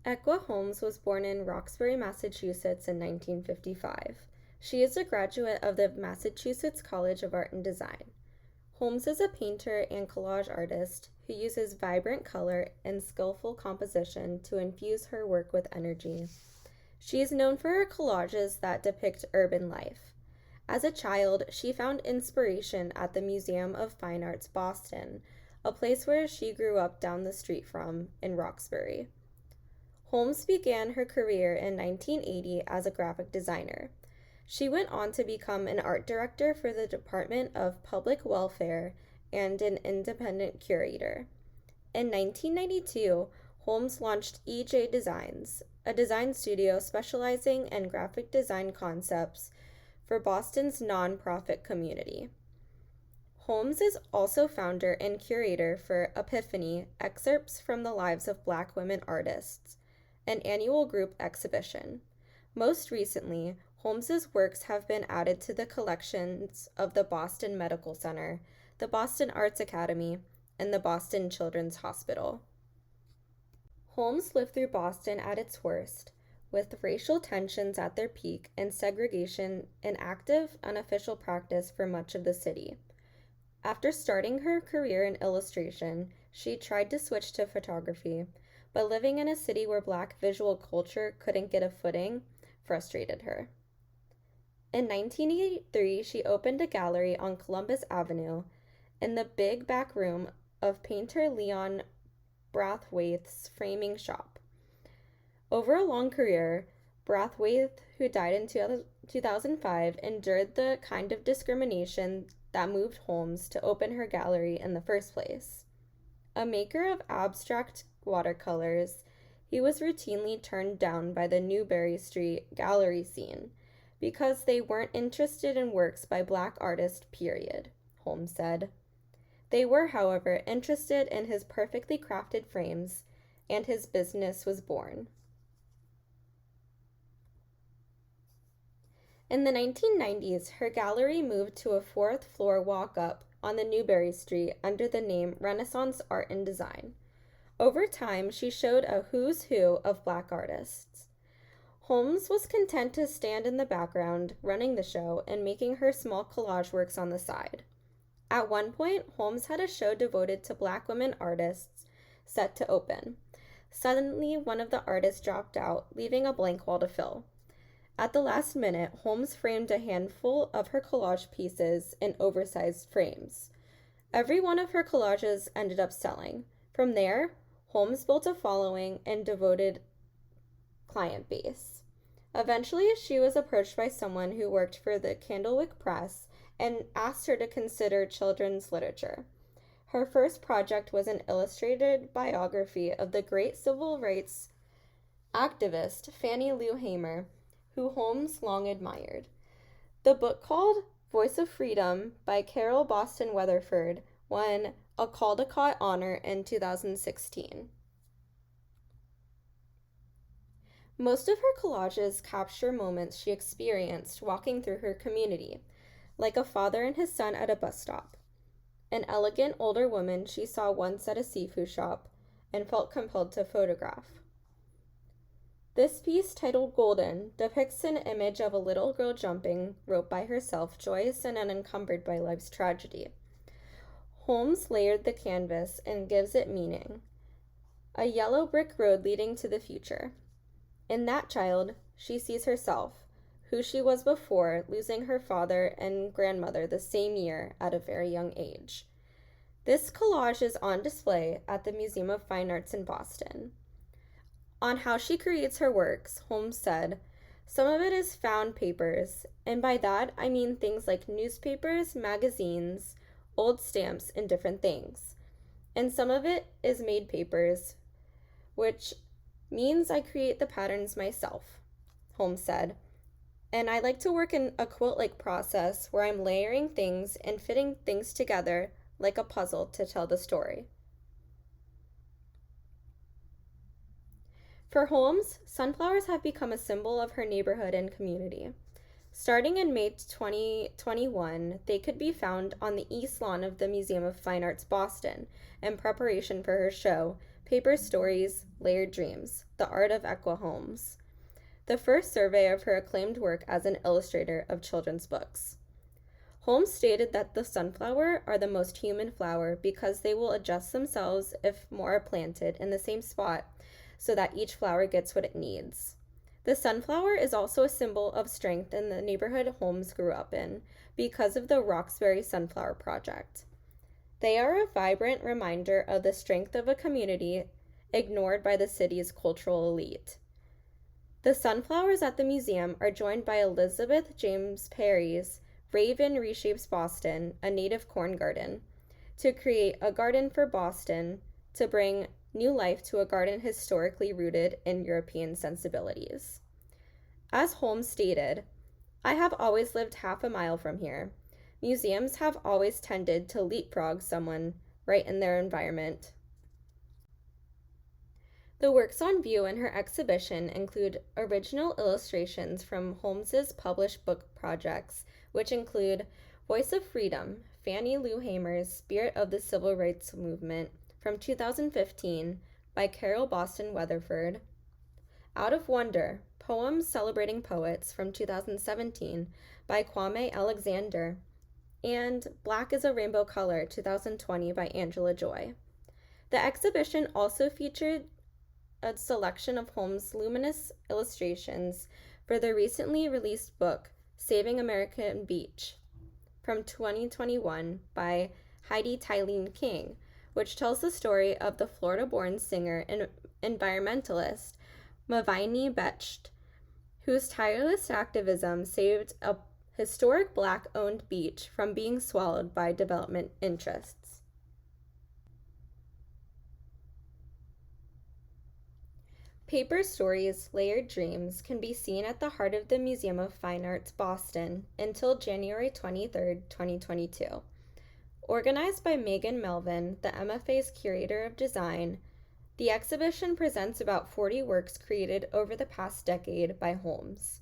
Ekua Holmes was born in Roxbury, Massachusetts in 1955. She is a graduate of the Massachusetts College of Art and Design. Holmes is a painter and collage artist who uses vibrant color and skillful composition to infuse her work with energy. She is known for her collages that depict urban life. As a child, she found inspiration at the Museum of Fine Arts Boston, a place where she grew up down the street from in Roxbury. Holmes began her career in 1980 as a graphic designer. She went on to become an art director for the Department of Public Welfare and an independent curator. In 1992, Holmes launched EJ Designs, a design studio specializing in graphic design concepts for Boston's nonprofit community. Holmes is also founder and curator for Epiphany, Excerpts from the Lives of Black Women Artists, an annual group exhibition. Most recently, Holmes's works have been added to the collections of the Boston Medical Center, the Boston Arts Academy, and the Boston Children's Hospital. Holmes lived through Boston at its worst, with racial tensions at their peak and segregation an active, unofficial practice for much of the city. After starting her career in illustration, she tried to switch to photography, but living in a city where Black visual culture couldn't get a footing frustrated her. In 1983, she opened a gallery on Columbus Avenue in the big back room of painter Leon Brathwaite's framing shop. Over a long career, Brathwaite, who died in 2005, endured the kind of discrimination that moved Holmes to open her gallery in the first place. A maker of abstract watercolors, he was routinely turned down by the Newbury Street gallery scene because they weren't interested in works by Black artists, period, Holmes said. They were, however, interested in his perfectly crafted frames, and his business was born. In the 1990s, her gallery moved to a fourth-floor walk-up on the Newbury Street under the name Renaissance Art and Design. Over time, she showed a who's who of Black artists. Holmes was content to stand in the background, running the show, and making her small collage works on the side. At one point, Holmes had a show devoted to Black women artists set to open. Suddenly, one of the artists dropped out, leaving a blank wall to fill. At the last minute, Holmes framed a handful of her collage pieces in oversized frames. Every one of her collages ended up selling. From there, Holmes built a following and devoted client base. Eventually, she was approached by someone who worked for the Candlewick Press and asked her to consider children's literature. Her first project was an illustrated biography of the great civil rights activist Fannie Lou Hamer, who Holmes long admired. The book, called Voice of Freedom by Carol Boston Weatherford, won a Caldecott honor in 2016. Most of her collages capture moments she experienced walking through her community, like a father and his son at a bus stop, an elegant older woman she saw once at a seafood shop and felt compelled to photograph. This piece, titled Golden, depicts an image of a little girl jumping rope by herself, joyous and unencumbered by life's tragedy. Holmes layered the canvas and gives it meaning. A yellow brick road leading to the future. In that child, she sees herself, who she was before losing her father and grandmother the same year at a very young age. This collage is on display at the Museum of Fine Arts in Boston. On how she creates her works, Holmes said, "Some of it is found papers, and by that I mean things like newspapers, magazines, old stamps, and different things. And some of it is made papers, which means I create the patterns myself," Holmes said. "And I like to work in a quilt-like process where I'm layering things and fitting things together like a puzzle to tell the story." For Holmes, sunflowers have become a symbol of her neighborhood and community. Starting in May 2021, they could be found on the east lawn of the Museum of Fine Arts Boston in preparation for her show, Paper Stories, Layered Dreams, The Art of Ekua Holmes, the first survey of her acclaimed work as an illustrator of children's books. Holmes stated that the sunflower are the most human flower because they will adjust themselves if more are planted in the same spot so that each flower gets what it needs. The sunflower is also a symbol of strength in the neighborhood Holmes grew up in because of the Roxbury Sunflower Project. They are a vibrant reminder of the strength of a community ignored by the city's cultural elite. The sunflowers at the museum are joined by Elizabeth James Perry's Raven Reshapes Boston, a native corn garden, to create a garden for Boston to bring new life to a garden historically rooted in European sensibilities. As Holmes stated, "I have always lived half a mile from here. Museums have always tended to leapfrog someone right in their environment." The works on view in her exhibition include original illustrations from Holmes's published book projects, which include Voice of Freedom, Fannie Lou Hamer's Spirit of the Civil Rights Movement from 2015 by Carol Boston Weatherford, Out of Wonder, Poems Celebrating Poets from 2017 by Kwame Alexander, and Black is a Rainbow Color 2020 by Angela Joy. The exhibition also featured a selection of Holmes' luminous illustrations for the recently released book Saving American Beach from 2021 by Heidi Tylene King, which tells the story of the Florida-born singer and environmentalist Mavini Betcht, whose tireless activism saved a historic Black-owned beach from being swallowed by development interests. Paper Stories, Layered Dreams can be seen at the heart of the Museum of Fine Arts, Boston, until January 23, 2022. Organized by Megan Melvin, the MFA's Curator of Design, the exhibition presents about 40 works created over the past decade by Holmes.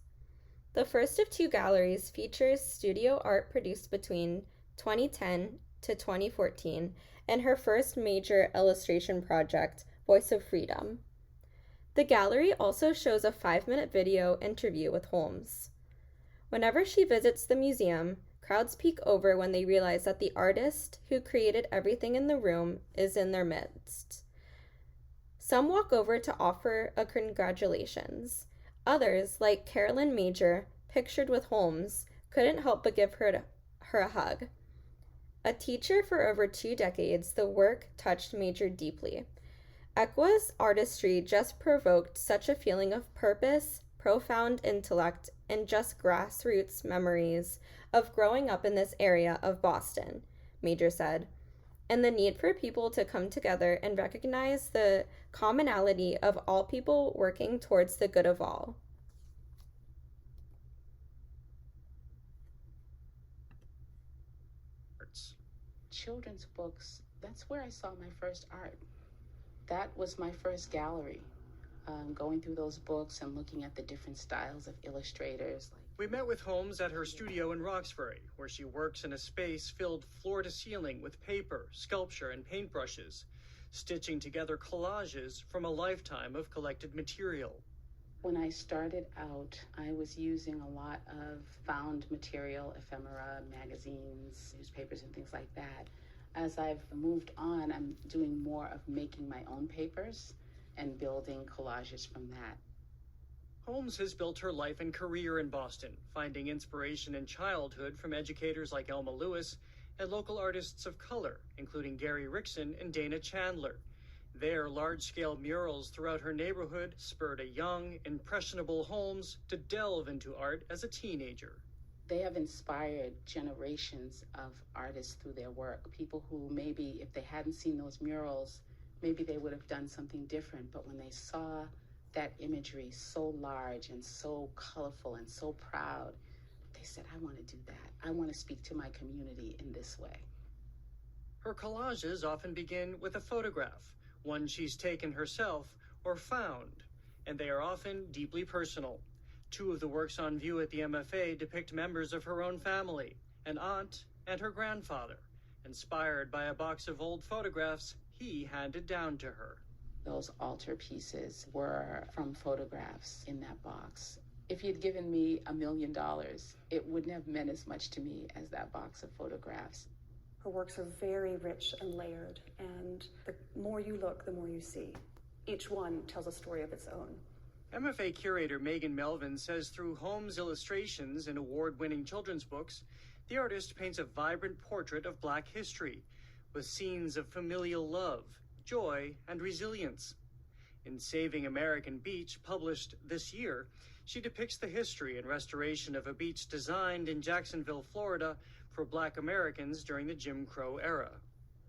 The first of two galleries features studio art produced between 2010 to 2014 and her first major illustration project, Voice of Freedom. The gallery also shows a 5-minute video interview with Holmes. Whenever she visits the museum, crowds peek over when they realize that the artist who created everything in the room is in their midst. Some walk over to offer a congratulations. Others, like Carolyn Major, pictured with Holmes, couldn't help but give her a hug. A teacher for over 2 decades, the work touched Major deeply. Ekua's artistry just provoked such a feeling of purpose, profound intellect, and just grassroots memories of growing up in this area of Boston, Major said, and the need for people to come together and recognize the commonality of all people working towards the good of all. Children's books, that's where I saw my first art. That was my first gallery, going through those books and looking at the different styles of illustrators. We met with Holmes at her studio in Roxbury, where she works in a space filled floor to ceiling with paper, sculpture, and paintbrushes, stitching together collages from a lifetime of collected material. When I started out, I was using a lot of found material, ephemera, magazines, newspapers, and things like that. As I've moved on, I'm doing more of making my own papers and building collages from that. Holmes has built her life and career in Boston, finding inspiration in childhood from educators like Elma Lewis and local artists of color, including Gary Rickson and Dana Chandler. Their large-scale murals throughout her neighborhood spurred a young, impressionable Holmes to delve into art as a teenager. They have inspired generations of artists through their work. People who maybe, if they hadn't seen those murals, maybe they would have done something different. But when they saw that imagery so large and so colorful and so proud, they said, I want to do that. I want to speak to my community in this way. Her collages often begin with a photograph, one she's taken herself or found, and they are often deeply personal. 2 of the works on view at the MFA depict members of her own family, an aunt and her grandfather, inspired by a box of old photographs he handed down to her. Those altarpieces were from photographs in that box. If you'd given me $1 million, it wouldn't have meant as much to me as that box of photographs. Her works are very rich and layered, and the more you look, the more you see. Each one tells a story of its own. MFA curator Megan Melvin says through Holmes' illustrations in award-winning children's books, the artist paints a vibrant portrait of Black history, with scenes of familial love, joy, and resilience. In Saving American Beach, published this year, she depicts the history and restoration of a beach designed in Jacksonville, Florida, for Black Americans during the Jim Crow era.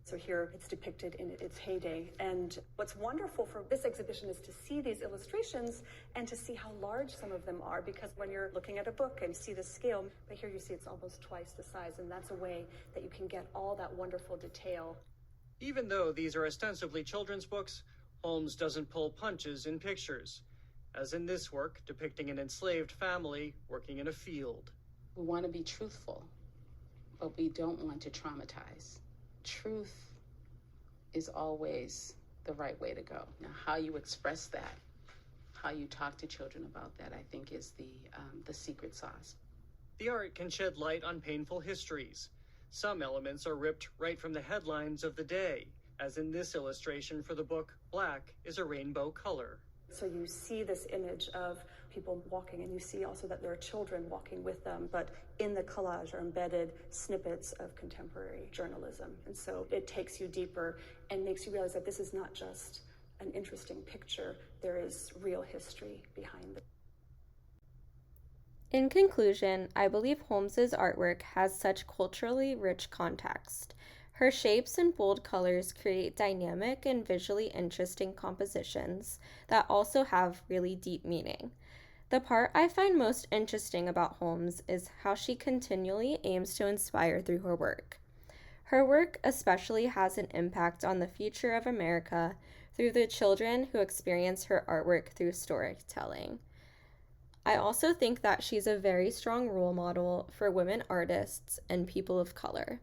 So here it's depicted in its heyday. And what's wonderful for this exhibition is to see these illustrations and to see how large some of them are, because when you're looking at a book and you see the scale, but here you see it's almost twice the size, and that's a way that you can get all that wonderful detail. Even though these are ostensibly children's books, Holmes doesn't pull punches in pictures, as in this work depicting an enslaved family working in a field. We want to be truthful, but we don't want to traumatize. Truth is always the right way to go. Now, how you express that, how you talk to children about that, I think is the secret sauce. The art can shed light on painful histories. Some elements are ripped right from the headlines of the day, as in this illustration for the book, Black is a Rainbow Color. So you see this image of people walking, and you see also that there are children walking with them, but in the collage are embedded snippets of contemporary journalism. And so it takes you deeper and makes you realize that this is not just an interesting picture, there is real history behind it. In conclusion, I believe Holmes's artwork has such culturally rich context. Her shapes and bold colors create dynamic and visually interesting compositions that also have really deep meaning. The part I find most interesting about Holmes is how she continually aims to inspire through her work. Her work especially has an impact on the future of America through the children who experience her artwork through storytelling. I also think that she's a very strong role model for women artists and people of color.